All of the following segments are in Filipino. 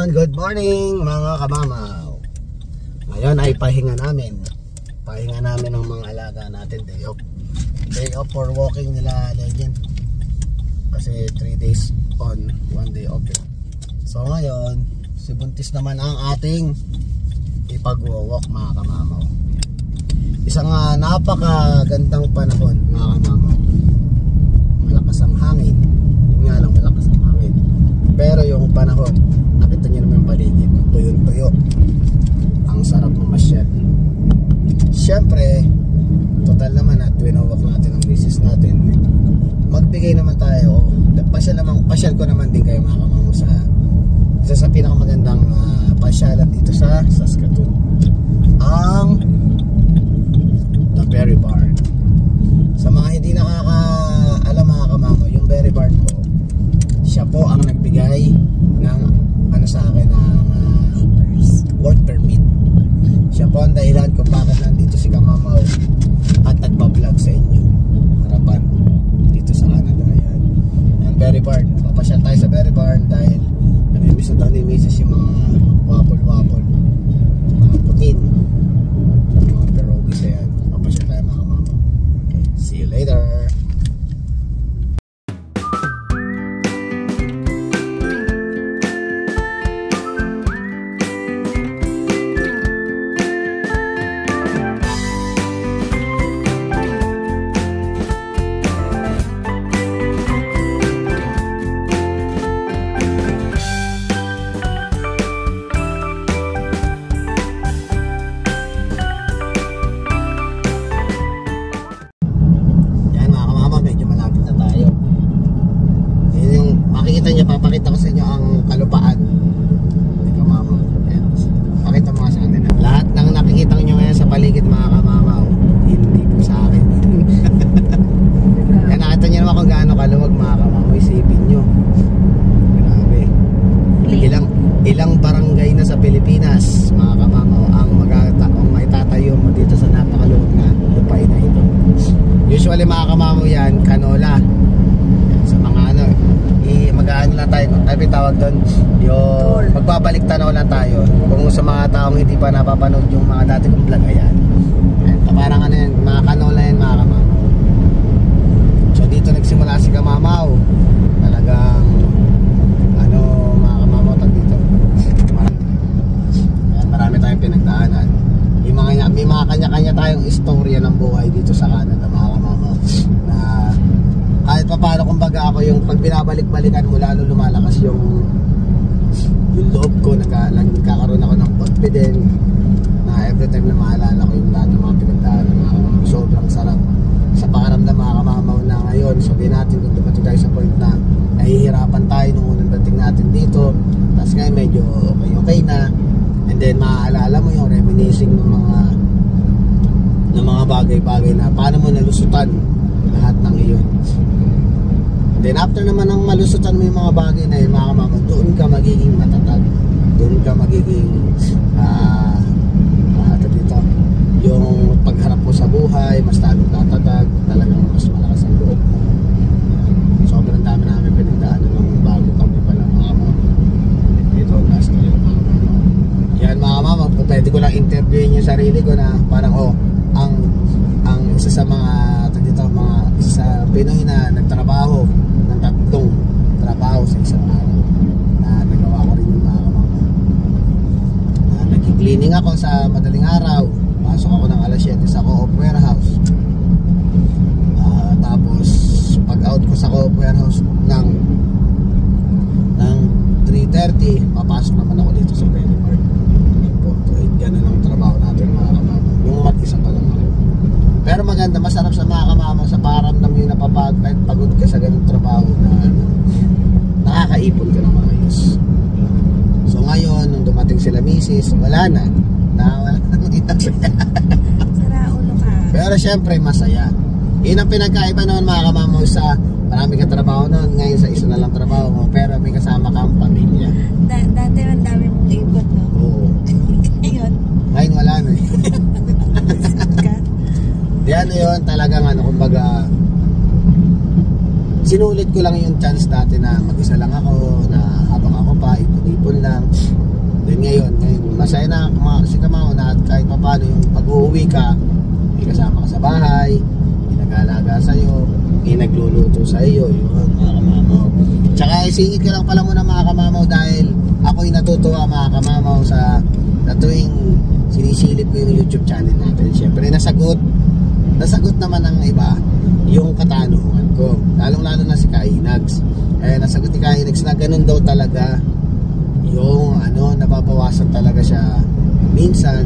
good morning mga kamamaw. Ngayon ay pahinga namin. Pahinga namin ng mga alaga natin. Day off for walking nila Legend. Kasi 3 days on, 1 day off. So ngayon, si Buntis naman ang ating ipag-walk mga kamamaw. Isang napakagandang panahon mga kamamaw. Malakas ang hangin. Yung nga lang malakas ang hangin. Pero yung panahon, nakita niyo naman yung paligid, tuyo-tuyo. Ang sarap mamasyal. Siyempre, total naman at winawak natin ang business natin. Magbigay naman tayo. Pasyal ko naman din kayo mga kamamo sa isa sa pinakamagandang pasyalan dito sa Saskatoon. Ang The Berry Barn. Sa mga hindi nakakaalam mga kamamo, yung Berry Barn ko, siya po ang nagbigay ng sa akin ng work permit. Siya po ang dahilan kung bakit nandito si Kamamaw at nagpa-vlog sa inyo harapan dito sa Canada. Ayan. And Berry Barn, papasyal tayo sa Berry Barn dahil namimiss na daw ni Mrs. yung mga wapol-wapol, mga putin, mga pierogies. Ayan, papasyal tayo mga Kamamaw. Okay, see you later. Papakita ko sa inyo ang kalupaan. Kamamaw. Pakita mo sa kanila. Lahat ng nakikita nyo ngayon sa paligid mga kamamaw, hindi po sa akin. Yan, nakita nyo naman kung gaano kaluwag mga kamamaw. Isipin nyo. Grabe. Ilang barangay na sa Pilipinas mga kamamaw ang maitatayo mo dito sa napakaluwag na lupain na ito. Usually mga kamamaw yan, kanola. Sa mga mag-aano lang tayo, ay tawag doon yung magbabalik tanaw lang tayo kung sa mga taong hindi pa napapanood yung mga dati kong vlog. Ayan, parang ano yan, mga kanola yan mga kamamaw. So dito nagsimula si Kamamaw, talagang ano mga kamamaw tag dito. Ayan, marami tayong pinagdaanan, may mga kanya-kanya tayong istorya ng buhay dito sa Canada mga kamamaw, na kahit pa paano kumbaga ako yung pag binabalik-balikan mo lalo lumalakas yung loob ko, nagkakaroon ako ng confidence na every time na maalala ko yung lahat ng mga pinagdaanan sobrang sarap sa pakaramdam mga kamamaw na ngayon. Sabihin natin kung dumating tayo sa point na nahihirapan tayo nung unang dating natin dito, tapos ngayon medyo okay na, and then maaalala mo yung reminiscing ng mga bagay-bagay na paano mo nalusutan lahat ng iyon. Then after naman ng malusutan mo yung mga bagay na yun mga kamamaw, doon ka magiging matatag, doon ka magiging dito, yung pagharap mo sa buhay mas lalong tatatag, talagang mas malakas ang loob mo. Sobrang dami namin pinagdaanan ng bago kami pala mga kamamaw dito last year mga kamamaw. Yan mga kamamaw, pwede ko lang interviewin yung sarili ko na parang ang isa sa mga isa sa Pinoy na nagtrabaho ng 3 trabaho sa isang araw, na nagawa ko rin yung mga kamamaw. Nag-cleaning ako sa madaling araw, pasok ako ng alas 7 sa Co-op warehouse, tapos pag out ko sa Co-op warehouse ng 3:30, papasok naman ako dito sa Berry Barn. Ganun ang trabaho natin mga kamamaw, yung mag-isa pa lang ako. Pero maganda, masarap sa mga kamamaw, sa paramdam yung kahit pagod ka sa ganung trabaho na nakakaipon ka ng maayos. So ngayon, nung dumating sila Mrs., wala na sara ulo ka. Pero syempre masaya. Yun ang pinagkaiba naman mga kamamaw, sa marami ka trabaho noon, ngayon sa isa na lang trabaho mo, pero may kasama kang pamilya. Dati ang dami mong ikot, no? Oo. Ngayon wala na yan yun, talagang kumbaga sinulit ko lang yung chance dati na mag-isa lang ako, na habang habang ako pa, ipon-ipon lang. Then ngayon, masaya na si Kamao na at kahit paano yung pag-uwi ka, may kasama ka sa bahay, may nag-aalaga sa'yo, may nagluluto sa iyo, yun mga kamamaw. Tsaka isingit ko lang pala muna mga kamamaw dahil ako'y natutuwa mga kamamaw sa tuwing sinisilip ko yung YouTube channel natin. Siyempre nasagot naman ng iba yung katanungan ko, lalong-lalo na si Kainags. Nasagot ni Kainags na ganun daw talaga yung nababawasan talaga siya minsan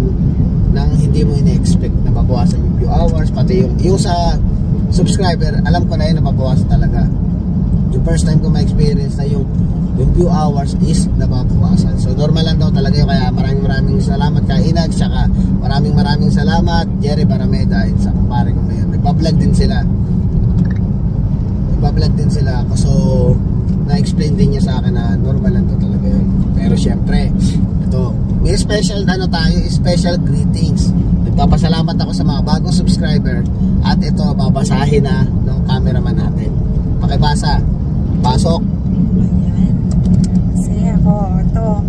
nang hindi mo ina-expect, nababawasan yung view hours, pati yung sa subscriber, alam ko na yun, nababawasan talaga. Yung first time ko ma-experience na yung view hours is nababawasan. So normal lang daw talaga yun, kaya maraming salamat Kainags, saka maraming salamat Jerry Barameda at sa kumpare ko ngayon. Nagpa-vlog din sila so na-explain din niya sa akin na normal lang daw talaga yun. Pero syempre ito, may special special greetings. Nagpapasalamat ako sa mga bagong subscriber at ito babasahin na ng cameraman natin. Pakibasa. Pasok. Ayan. Kasi ako, ito.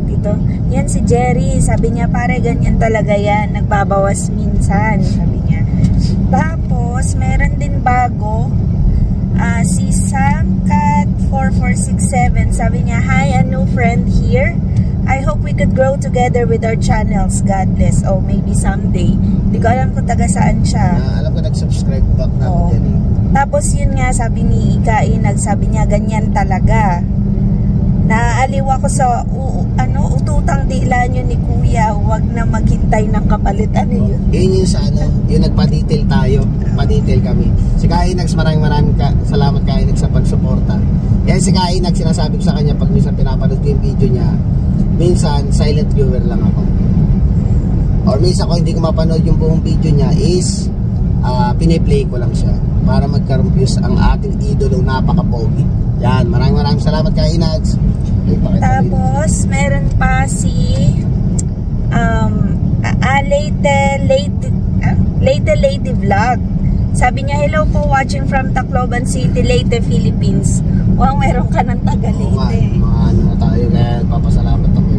Dito. Yan si Jerry. Sabi niya, pare, ganyan talaga yan. Nagbabawas minsan. Sabi niya. Tapos, meron din bago. Si Samcat4467. Sabi niya, hi, a new friend here. I hope we could grow together with our channels. God bless. Oh, maybe someday. Hindi ko alam kung taga saan siya. Alam ko nag-subscribe back na ako dyan eh. Tapos yun nga, sabi ni Kainag, sabi niya, ganyan talaga. Naaliw ako sa ututang dila nyo ni Kuya, huwag na maghintay ng kapalit. Ano yun? Yun yung sa yung nagpa-detail tayo, pa-detail kami. Si Kainags, maraming salamat Kainags sa pagsuporta. Yan si Kainags, sinasabi ko sa kanya pag minsan pinapanood ko yung video niya, minsan silent viewer lang ako. Or minsan kung hindi ko mapanood yung buong video niya is piniplay ko lang siya para magkaroon views ang ating idolo, napaka-pogi. Yan, maraming salamat Kainags. Tapos meron pa si Leyte Vlog. Sabi niya, hello po, watching from Tacloban City, Leyte, Philippines. Wow, meron ka ng taga Leyte. Na tayo, kaya papasalamat ako.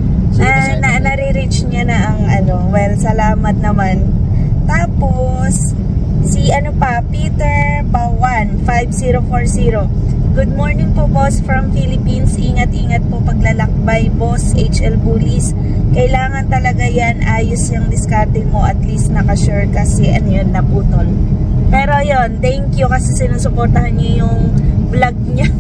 Nare-reach niya na ang well, salamat naman. Tapos si Peter Bawan 5040. Good morning po boss from Philippines. Ingat-ingat po paglalakbay boss HL Bullies. Kailangan talaga yan, ayos yung diskarte mo, at least nakasure kasi naputol. Pero yon, thank you kasi sinusuportahan niyo yung vlog niya.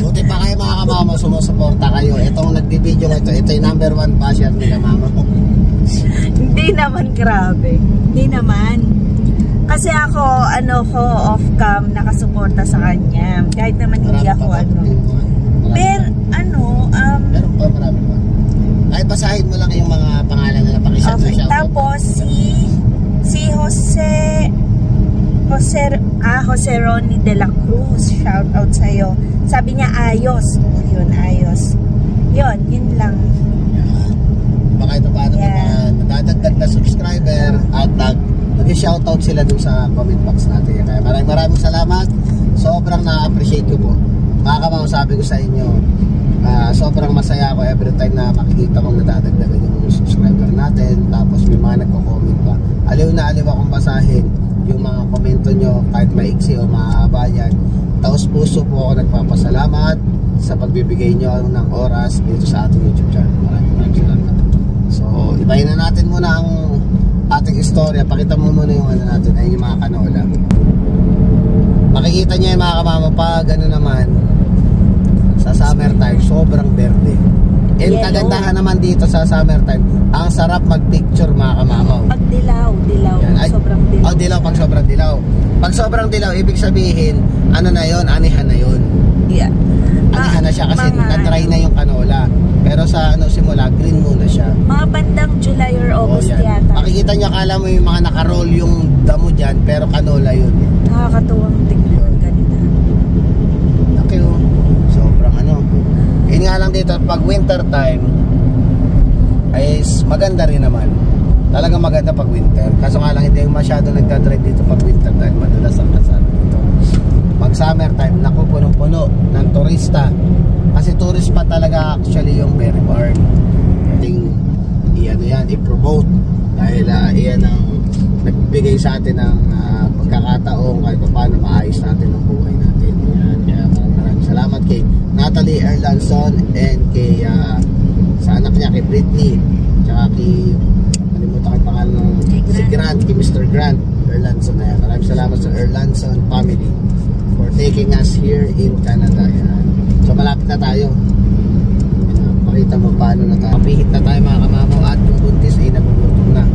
Buti pa kayo mga kamama, sumusuporta kayo. Itong nagbibideo ito yung number 1 basher ni kamama. Hindi naman, grabe. Hindi naman. Kasi ako, off cam, nakasuporta sa kanya. Kahit naman hindi ako, Pero, meron pa, marami pa. Kahit basahin mo lang yung mga pangalan na napakisat okay, sa tapos, si Jose Ronnie de la Cruz. Shout out sa'yo. Sabi niya, ayos. Yun, ayos. Yun lang. Baka ito paano nadadagdag na subscriber at nag-shoutout sila dun sa comment box natin. Kaya maraming salamat. Sobrang na-appreciate ko po. Mga kamang, sabi ko sa inyo, sobrang masaya ako every time na makikita kong nadadagdagan yung subscriber natin. Tapos may mga nagko-comment pa. Aliw na aliw akong basahin yung mga komento nyo, kahit maiksi o mahaba yan. Taos puso po ako nagpapasalamat sa pagbibigay nyo ng oras dito sa ating YouTube channel. Maraming salamat. So, ibahin na natin muna ang ating istorya. Pakita mo muna yung natin, ay yung mga kanola. Makikita nyo yung mga kamama pag naman sa summertime, sobrang berde. And kagandahan naman dito sa summertime, ang sarap mag-picture mga kamamaw. Pag dilaw, sobrang dilaw. Dilaw pag sobrang dilaw. Pag sobrang dilaw, ibig sabihin, na yun, anihan na yun. Yeah. Anihan na siya kasi na-dry na yung canola. Pero sa simula, green muna siya. Mga bandang July or August yata. Makikita nyo, akala mo yung mga nakaroll yung damo dyan, pero canola yun. Nakakatuwang tignan. Ganito. Okay, sobrang yun nga lang dito, pag winter time ay maganda rin naman. Talagang maganda pag winter. Kaso nga lang hindi masyado nagdadrive dito pag winter time. Madulas ang kasal dito. Pag summertime, naku, punong-puno ng turista. Kasi tourist pa talaga actually yung Berry Barn. Ating i-promote. Dahil iyan ang nagbigay sa atin ng pagkakataon kahit paano maayos natin ang buhay natin. Yan. Kaya maraming salamat kay Natalie Erlandson and kay sa anak niya, kay Britney, tsaka kay kalimutan ko yung pangalan ng si Grant, kay Mr. Grant Erlandson na yan. Maraming salamat sa Erlandson family for taking us here in Canada. Yan. So malapit na tayo. Pakita mo paano na tayo. Kapihit na tayo mga kamamaw at yung buntis ay nagugutom na.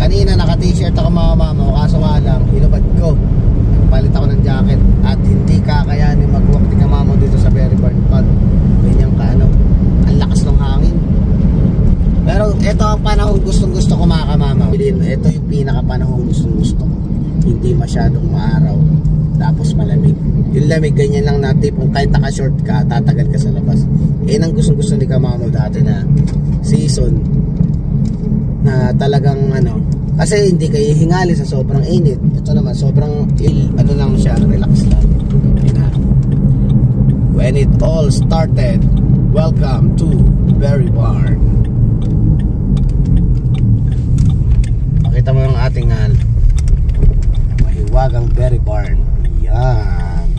Kanina naka-t-shirt ako mga kamamaw, kaso nga lang hinubad ko. Palit ako ng jacket at hindi kakayanin mag-walk ni kamamaw dito sa Berry Barn pag ganyan ka ang lakas ng hangin. Pero ito ang panahon gustong-gusto ko mga kamamaw. Ito yung pinaka-panahon gustong-gusto ko. Hindi masyadong maaraw tapos malamig. Yung lamig ganyan lang na tipong kahit naka-short ka, tatagal ka sa labas. Ang gustong-gusto ni kamamaw dati na season na talagang kasi hindi kayo hingali sa sobrang init. Ito naman sobrang lang siya, relax lang. When it all started, welcome to Berry Barn. Pakita mo yung ating mahiwagang Berry Barn. Yan.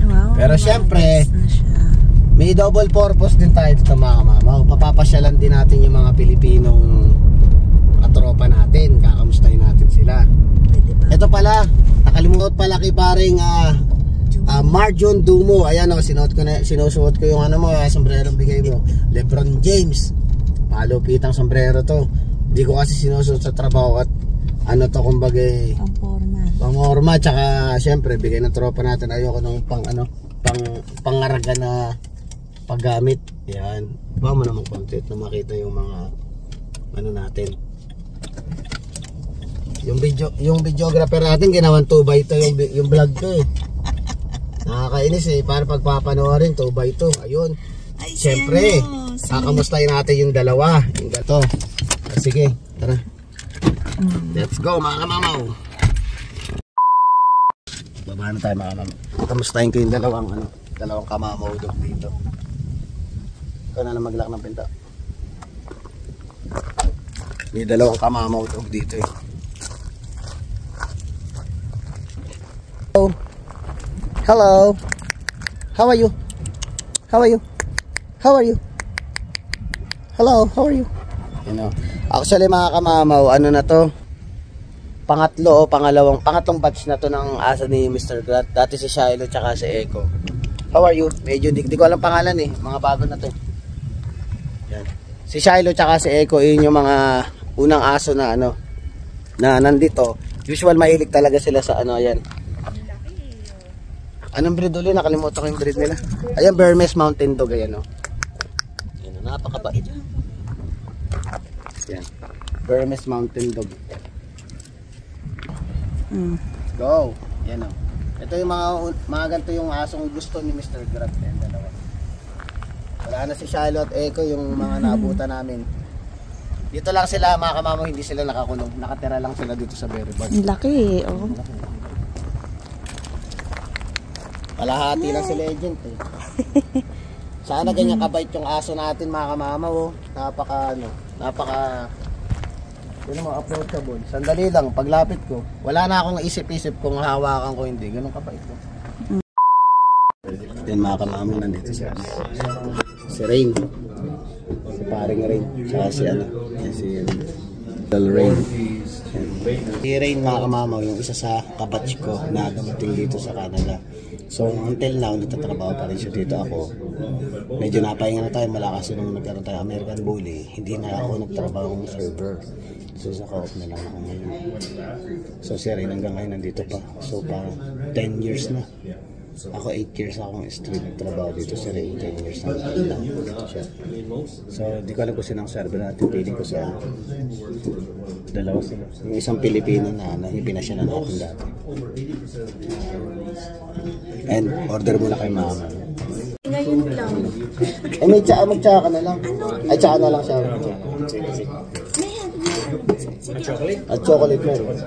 Wow, pero syempre may double purpose din tayo dito mga kamamaw. Papapasyalan din natin yung mga Pilipinong katropa natin, kakamustahin natin sila. Ito pala, nakalimutan pala kay paring Marjon Dumo. Ayan sinusuot ko yung sombrerong bigay mo. LeBron James. Malupitang sombrero to. Hindi ko kasi sinusuot sa trabaho at to kumbaga pang-forma. Tsaka syempre bigay ng tropa natin. Ayoko nung pangaraga na paggamit. Yan. Baka mo naman content na makita yung mga natin. Yung videographer natin ginawan 2x2 yung vlog ko eh. Nakakainis para pagpapanoorin 2x2. Ayun. Siyempre, kakamustahin natin yung dalawa. Yung gato. Sige, tara. Let's go mga kamamaw. Baba na tayo mga kamamaw. Kamustahin ko yung dalawang kamamaw dito. Ikaw na lang maglak ng pinta. May dalawang kamamaw dito eh. Hello. How are you? How are you? How are you? Hello, how are you? Actually mga kamamaw, na to? Pangatlong batch na to ng asa ni Mr. Grant. Dati si Shiloh tsaka si Echo. How are you? Medyo di ko alam pangalan eh. Mga bago na to. Yan. Si Shiloh tsaka si Echo, yun yung mga unang aso na na nandito. Usual mahilig talaga sila sa yan. Anong breed ulit? Nakalimutan ko yung breed nila. Ayan, Burmese Mountain Dog. Ayan napakabait. Yan. Burmese Mountain Dog. Go. Yan Ito yung mga ganito yung asong gusto ni Mr. Grant. Yan, dalawa. Wala na si Shiloh at Echo, yung mga naabutan namin. Dito lang sila mga kamamaw, hindi sila nakakulong. Nakatira lang sila dito sa Berry Barn. Laki oh. Kalahati lang si Legend eh. Sana ganyan kabait yung aso natin mga kamamaw. Napaka approachable. Sandali lang, paglapit ko, wala na akong isip-isip kung hawakan ko hindi. Ganun kabait ko. Then mga kamamaw, nandito si Rain. Si paring Rain. Tsaka si Rain. Si Rain mga kamamaw, yung isa sa kabatch ko na dumating dito sa Canada. So until now, nagtatrabaho pa rin siya dito. Ako medyo napahinga na tayo mula kasi nung nagkaroon tayo American Bully, hindi na ako nagtrabaho ng server. So naka-off na lang ako ngayon. So si Rain hanggang ngayon nandito pa. So parang 10 years na. Ako 8 years akong straight nagtrabaho dito. Si Rain 10 years na dito siya. So di ko alam kung sinang server natin. Piling ko sa dalawa sila. Yung isang Pilipino na ipinasya na natin dati. And order muna kay mama. Ngayon lang. May magtsaka ka na lang. Ay, tsaka na lang siya. Chocolate? At chocolate meron.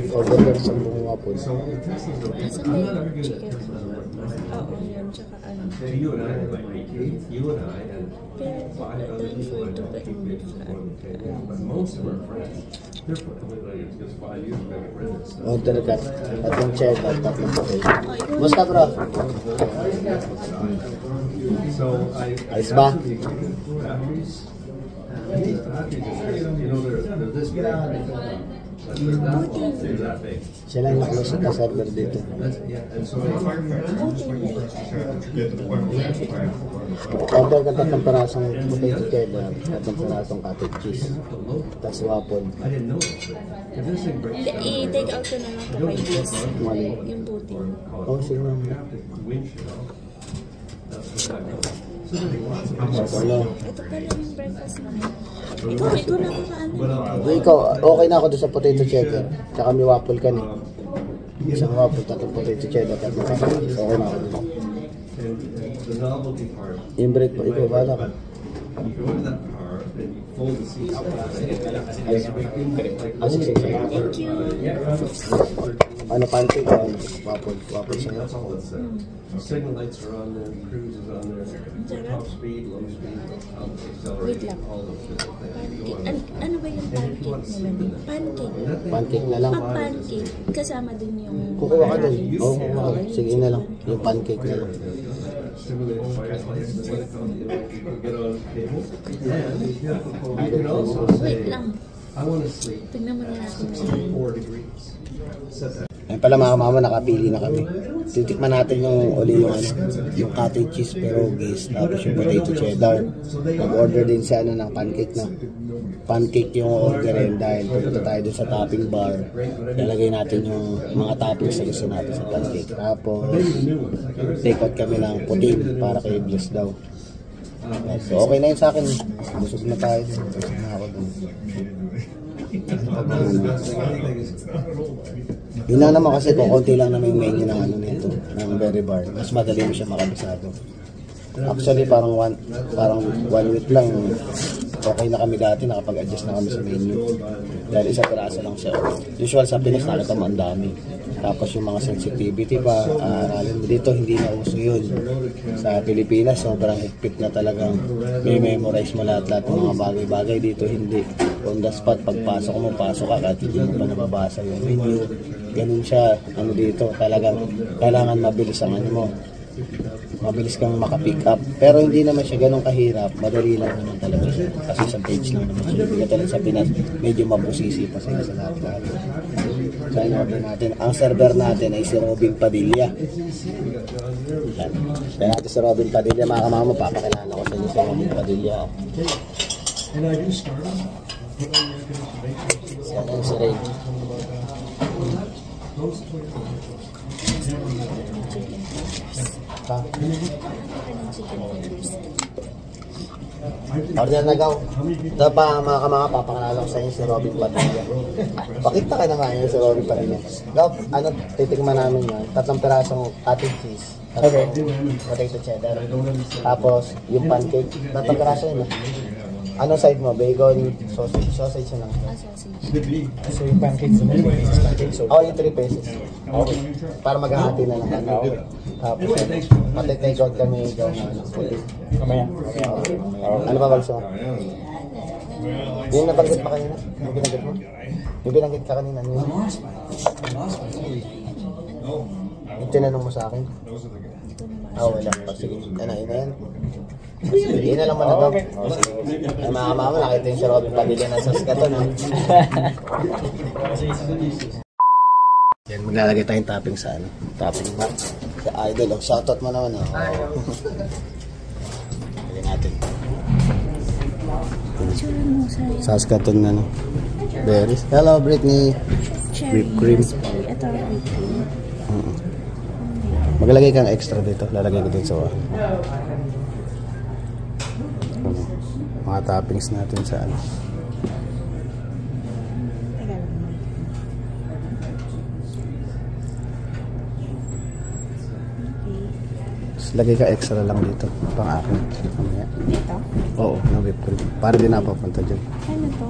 Order ka sa buong wapon. Asan ba yung chicken? Oo, yun. Tsaka ano. Pero then for to put in beef flat. Order ka. Tatlong check at tatlong buffet. Basta bro. Ayos ba? Siya lang yung close na server dito. Order ka tatlong parasong potato cheddar, tatlong parasong cottage cheese, tapos wapon. I-take out ko na lang ito kay Jess. Mali. Yung puting. Oh, sige lang. Ano? Ito pala yung breakfast namin. Ikaw na ako kaano. Ikaw, okay na ako doon sa potato cheddar. Tsaka may waffle ka ni. Isang waffle, tatlong potato cheddar, tatlong cottage cheese. Okay na ako doon. Yung break po, ikaw, bahala ka. Sige. Thank you. Ano, pancake o waffle? Waffle siya. Signal lights are on there, cruise is on there, top speed, low speed, accelerate, Wait lang. all those different things. Ano ba yung pancake nila dito? Pancake. Pancake na lang. Pancake. Kasama din yung Kukuha ka din. rice. Oo, kukuha ka. Sige na lang. Yung pancake na lang. Simulate fireflies, the way you can get on the table. And you can also Wait say, lang. I want to sleep Tignan muna natin yung 4 degrees. Set that. Ayun pala mga mama, nakapili na kami. Titikman natin yung yung cottage cheese pierogies, tapos yung potato cheddar. Nag-order din siya ng pancake na. Pancake yung orderin dahil pupunta tayo dun sa topping bar. Lalagay natin yung mga toppings na gusto natin sa pancake. Tapos, take out kami ng puting para kay Bliss daw. So, okay na yun sa akin. Busog na tayo. Busog na ako dun. Yun lang naman kasi kung konti lang naman yung menu ng ano nito, ng Berry Bar. Mas madali mo siya makabisado. Actually, parang one week lang, okay na kami dati, nakapag-adjust na kami sa menu. Dahil isa piraso lang siya. Usual sa Pinas, nakita mo ang dami. Tapos yung mga sensitivity pa, aralin mo dito, hindi na uso yun. Sa Pilipinas, sobrang higpit na talagang may memorize mo lahat-lahat ng mga bagay-bagay. Dito hindi. On the spot, pagpasok mo, pasok ka, kahit hindi mo pa nababasa yung menu. Ganun siya, ano dito, talagang kailangan mabilis ang ano mo. Mabilis kang makapick up. Pero hindi naman siya ganun kahirap. Madali lang naman talaga siya. Kasi sa page lang naman siya. Hindi talaga sa Pinas, medyo mabusisi pa sila sa lahat. So, in-order natin. Ang server natin ay si Robin Padilla. Yan. Kaya natin si Robin Padilla. Mga kamama, papakilala ko sa inyo si Robin Padilla. And I do start Yan ang si Ray. Ha? Order na gaw. Ito pa mga kamama, papakilala ko sa inyo si Robin Padilla. Pakita ka naman yun si Robin Padilla. Gaw, ano, titikman namin yan. 3 pirasong cottage cheese. Okay. Potato cheddar. Tapos, yung pancake. 3 piraso yun. Ano side mo? Bacon, sausage. Sausage na lang. sausage. So yung pancakes na pancakes. Oh, yung 3 pesos. Okay. Para maghahati na lang kami. Tapos, pati-take out kami gaw na puti. Mamaya. Ano ba bagso? Yung nabanggit pa kanina? Yung binanggit mo? Yung binanggit ka kanina? Ano yun? Yung tinanong mo sa akin? Wala. Sige. Ano, yun na yan? Sige na lang muna daw. Ay mga mama, nakita yung si Robin Padilla ng Saskatoon. Yan, maglalagay tayong topping sa ano? Topping bar. Sa idol. Shoutout mo naman. Lagyan natin. Picture mo sa Saskatoon na no. Berries. Hello, Britney. cherry. Whipped cream. Ito, whipped cream. Maglagay kang extra dito. Lalagay ko dito sa mga toppings natin sa ano. Teka lang. Okay. lagay ka extra lang dito. Pang akin. Mamaya. Dito? Oo, na whipped cream. Para din napapunta dyan. Ano to?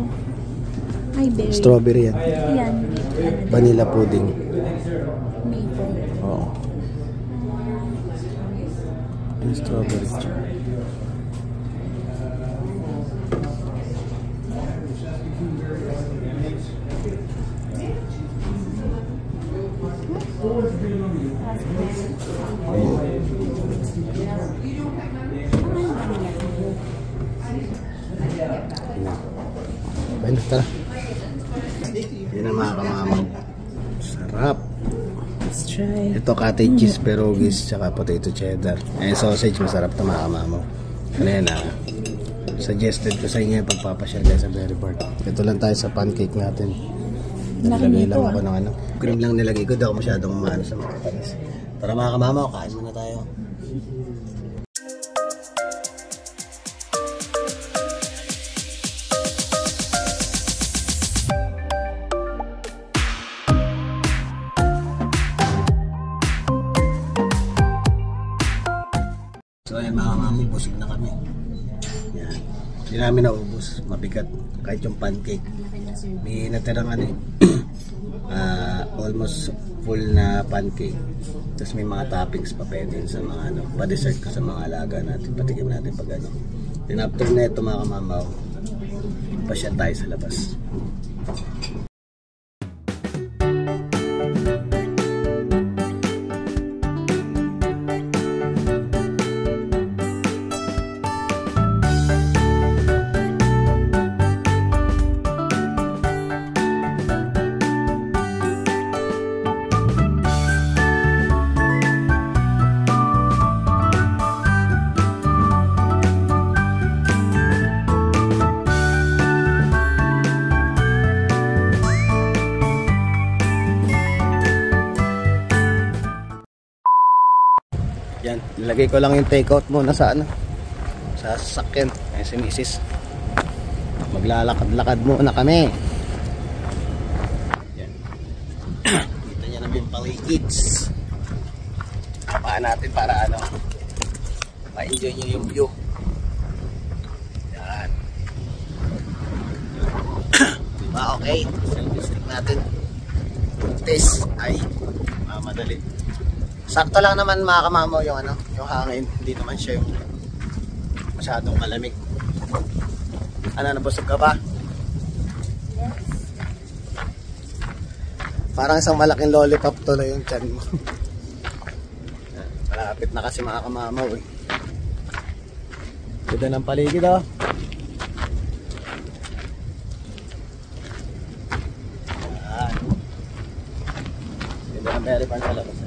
Ay, berry. Strawberry yan. Yan. Vanilla pudding. Maple. Oo. Yung strawberry. Ayun, tara. Yun ang mga kamamaw. Sarap. Let's try. Ito cottage cheese, pierogies, tsaka potato cheddar. Eh, sausage, masarap ito mga kamamaw. Ano yan suggested ko sa inyo pagpapasyal kayo sa Berry Park. Ito lang tayo sa pancake natin. Nilagay lang ako ng ano. Cream lang nilagay ko, daw masyadong maano sa mga panis. Tara mga kamamaw, kain muna tayo. So ayan mga kamamaw, busog na kami. Yan. Hindi namin naubos, mabigat. Kahit yung pancake. May natirang ano almost full na pancake. Tapos may mga toppings pa pwede sa mga ano, pa-dessert ko sa mga alaga natin. Patikim natin pag ano. Then after na ito mga kamamaw, pasyal tayo sa labas. Yan, nilagay ko lang yung takeout muna sa ano, sa sasakyan. Ay si Mrs. Maglalakad-lakad muna kami. Yan. Kita niya namin yung palikids. Kapaan natin para ano, ma-enjoy nyo yung view. Yan. Diba okay? Selfie stick natin. Test. Ay, madali. Sakto lang naman mga kamamaw yung ano, yung hangin. Hindi naman siya yung masyadong malamig. Ano, nabusog ka ba? Yes. Parang isang malaking lollipop tuloy yung tiyan mo. Malapit na kasi mga kamamaw eh. Ganda ng paligid oh. Yan. Ganda ng Berry Park sa labas eh.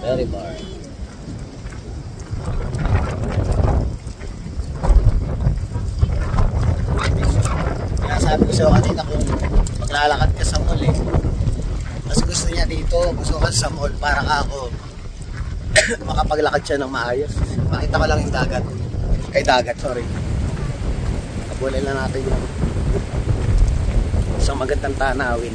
Berry Park. Kaya sabi ko sa'yo kanina kung maglalakad ka sa mall eh. Mas gusto niya dito, gusto ka sa mall para ka ako makapaglakad siya ng maayos. Makita ko lang yung dagat. Ay dagat, sorry. Kabulin lang natin yung isang magandang tanawin.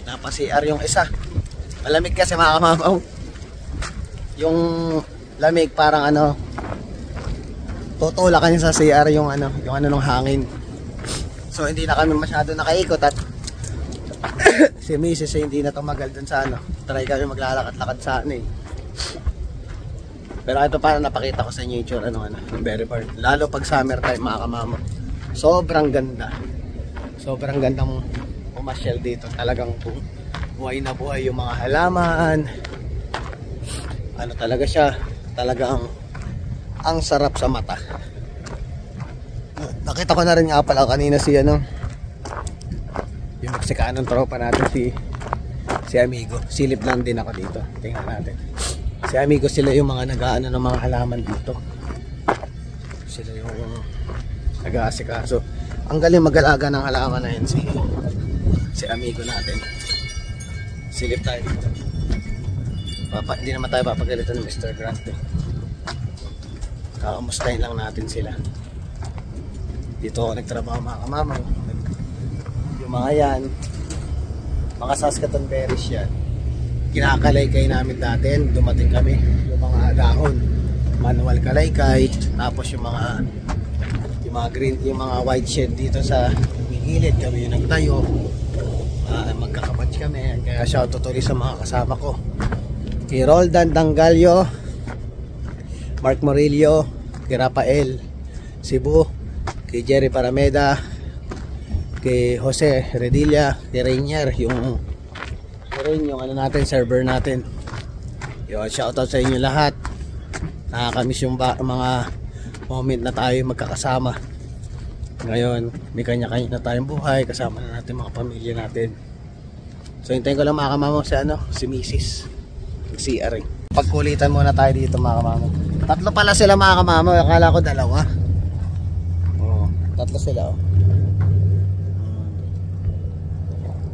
Napa-CR yung isa. Malamig kasi mga kamamaw. Yung lamig parang ano, tutulakan sa CR yung ano ng hangin. So hindi na kami masyado nakaikot at si Mrs. hindi na tumagal dun sa ano. Try kami maglalakad-lakad sa ano eh. Pero ito para napakita ko sa inyo yung Berry Park. Lalo pag summer time mga kamamaw. Sobrang ganda. Sobrang gandang pumasyal dito. Talagang buhay na buhay yung mga halaman. Ano talaga siya? Talagang ang sarap sa mata. Nakita ko na rin nga pala kanina si ano, yung Mexicanong tropa natin si Amigo. Silip lang din ako dito. Tingnan natin. Si Amigo sila yung mga nag-aano ng mga halaman dito. Sila yung nag-aasikaso. Ang galing mag-alaga ng halaman na yun si Amigo natin. Silip tayo dito. Hindi naman tayo papagalitan ng Mr. Grant eh. Kakamustahin lang natin sila. Dito ako nagtrabaho mga kamama. Yung mga yan, mga Saskatoon berries yan. Kinakalaykay namin dati, dumating kami. Yung mga dahon, manual kalaykay. Tapos yung mga green, yung mga white shed dito sa gilid, kami yung nagtayo. Magkakabatch kami. Kaya shoutout ulit sa mga kasama ko. Kay Roldan Dangalio, Mark Morillo, kay Rafael Cebu, kay Jerry Parameda, kay Jose Redilla, kay Rainier, yung ano natin, server natin. Yun, shoutout sa inyo lahat. Nakakamiss yung mga moment na tayo magkakasama. Ngayon, may kanya-kanya na tayong buhay, kasama na natin mga pamilya natin. So hintayin ko lang mga kamamo si Mrs. CR. Pagkulitan muna tayo dito mga kamamo. Tatlo pala sila mga kamamo, akala ko dalawa. Oo, tatlo sila oh.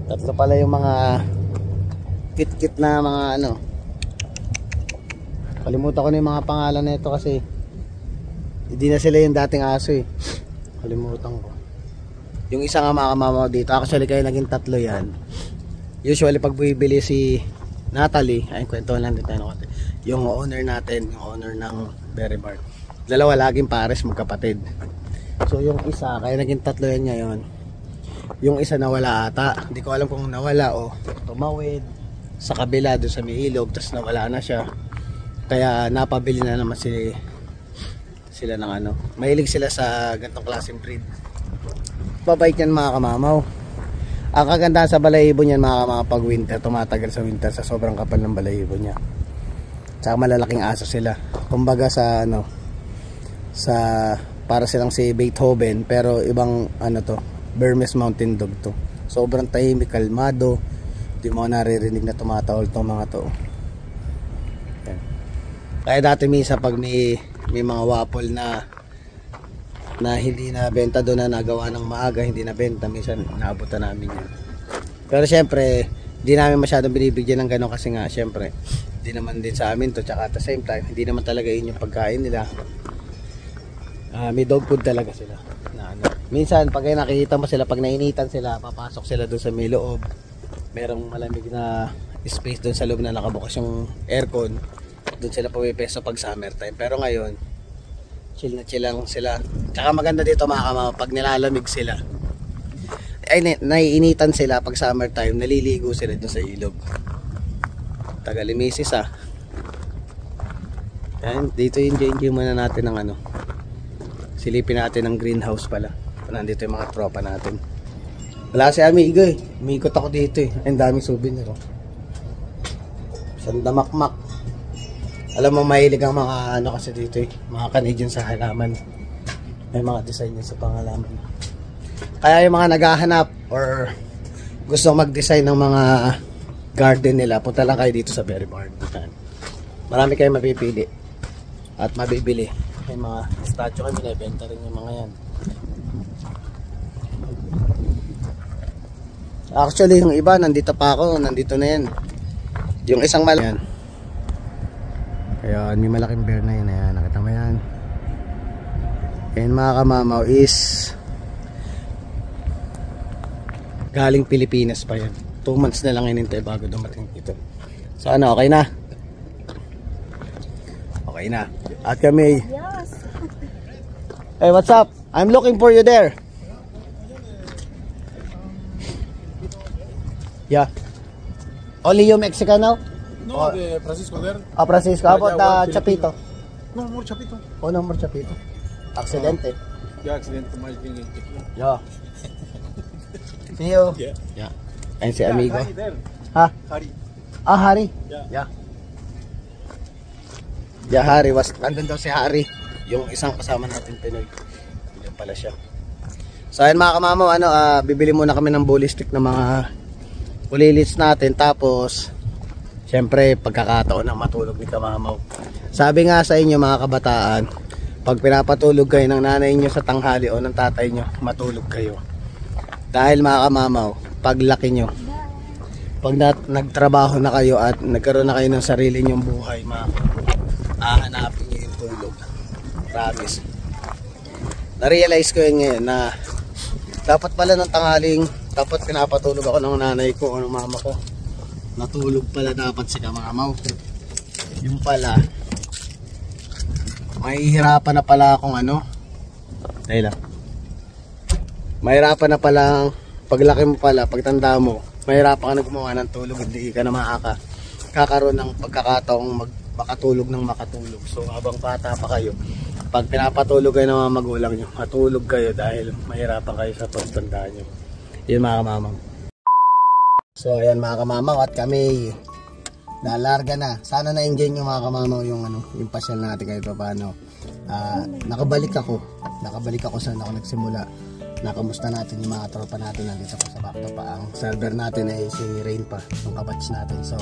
Tatlo pala yung mga kit-kit na mga ano. Kalimutan ko na yung mga pangalan na ito kasi hindi na sila yung dating aso eh. Kalimutan ko. Yung isa nga mga kamamo dito, actually kayo naging tatlo yan. Usually pag bibili si Natalie, ay kwentuhan lang din tayo natin. Yung owner natin, yung owner ng Berry Bar. Dalawa laging pares magkapatid. So yung isa, kaya naging tatlo yan ngayon. Yung isa nawala ata. Hindi ko alam kung nawala o tumawid sa kabila doon sa may ilog, tapos nawala na siya. Kaya napabili na naman sila ng ano. Mahilig sila sa ganitong klaseng breed. Babait yan mga kamamaw. Ang kagandahan sa balahibo niyan mga pag winter, tumatagal sa winter sa sobrang kapal ng balahibo niya. Tsaka malalaking aso sila. Kumbaga sa ano, para silang si Beethoven pero ibang ano to, Burmese Mountain Dog to. Sobrang tahimik, kalmado. Di mo naririnig na tumatawal tong mga to. Yan. Kaya dati minsan pag may mga wapol na hindi na benta doon na nagawa ng maaga, hindi na benta, minsan naabutan namin yun. Pero syempre hindi namin masyadong binibigyan ng gano'n kasi nga syempre hindi naman din sa amin to, tsaka at the same time hindi naman talaga yun yung pagkain nila. May dog food talaga sila na ano. Minsan pag nakikita mo sila, pag nainitan sila, papasok sila doon sa may loob, merong malamig na space doon sa loob na nakabukas yung aircon, doon sila pumipeso pag summer time. Pero ngayon chill lang sila. Tsaka maganda dito mga kamama, pag nilalamig sila ay naiinitan sila pag summer time, naliligo sila dun sa ilog. Tagalimisis ah. Yan, dito yung enjoy muna natin ng ano, silipin natin ng greenhouse pala. Nandito yung mga tropa natin. Wala si amigo eh, umikot ako dito eh. Ang daming souvenir oh. Sandamakmak. Alam mo mahilig ang mga ano kasi dito eh, mga Canadian sa halaman. May mga design niya sa pangalaman. Kaya yung mga naghahanap or gusto mag-design ng mga garden nila, punta lang kayo dito sa Berry Bar. Marami kayong mapipili at mabibili. May mga statue kami, binibenta rin yung mga yan. Actually yung iba nandito pa ako, nandito na yan. Yung isang malaki yan. Kaya may malaking bear na yun. Ayan, nakita mo yan. Ayan mga kamamaw is galing Pilipinas pa yan. 2 months na lang inintay bago dumating dito. So ano, okay na? Okay na. At kami. Yes. Hey, what's up? I'm looking for you there. Yeah. Only you Mexican now? No, de Francisco there. Ah, Francisco. How about the Chapito? No more Chapito. Oh, no more Chapito. Accidente. Yeah, accident mais bem in Yeah. See you. Yeah. Yeah. Ayun si amigo. Hari there. Ha? Hari. Ah, Hari. Yeah. Yeah. Yeah, Hari. Nandun daw si Hari. Yung isang kasama natin Pinoy. Yan pala siya. So ayun mga kamamo, bibili muna kami ng bully stick ng mga ulilits natin. Tapos syempre pagkakataon na matulog ni kamamaw. Sabi nga sa inyo mga kabataan, pag pinapatulog kayo ng nanay nyo sa tanghali o ng tatay nyo, matulog kayo. Dahil mga kamamaw, paglaki nyo, pag nagtrabaho na kayo at nagkaroon na kayo ng sarili nyong buhay, hahanapin nyo yung tulog. Promise. Na-realize ko yun ngayon na dapat pala ng tanghaling, dapat pinapatulog ako ng nanay ko o ng mama ko. Natulog pala dapat si kamamaw. Yung pala, mahihirapan na pala akong dahil lang. Mahirapan na pala, paglaki mo pala, pagtanda mo, mahirapan ka na gumawa ng tulog, hindi ka na kakaroon ng pagkakataong makatulog ng makatulog. So habang bata pa kayo, pag pinapatulog kayo ng mga magulang nyo, matulog kayo dahil mahirapan kayo sa pagtanda nyo. Yun mga kamamaw. So ayan mga kamamaw, at kami lalarga na. Sana na-enjoy nyo mga kamamaw yung pasyal natin kahit pa paano. Nakabalik ako saan ako nagsimula. Nakamusta natin yung mga tropa natin nandito sa Bakto pa. Ang server natin ay si Rain pa, yung kabatch natin. So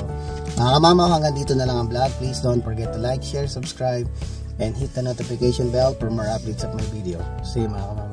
mga kamamaw, hanggang dito na lang ang vlog. Please don't forget to like, share, subscribe, and hit the notification bell for more updates of my video. See you mga kamamaw.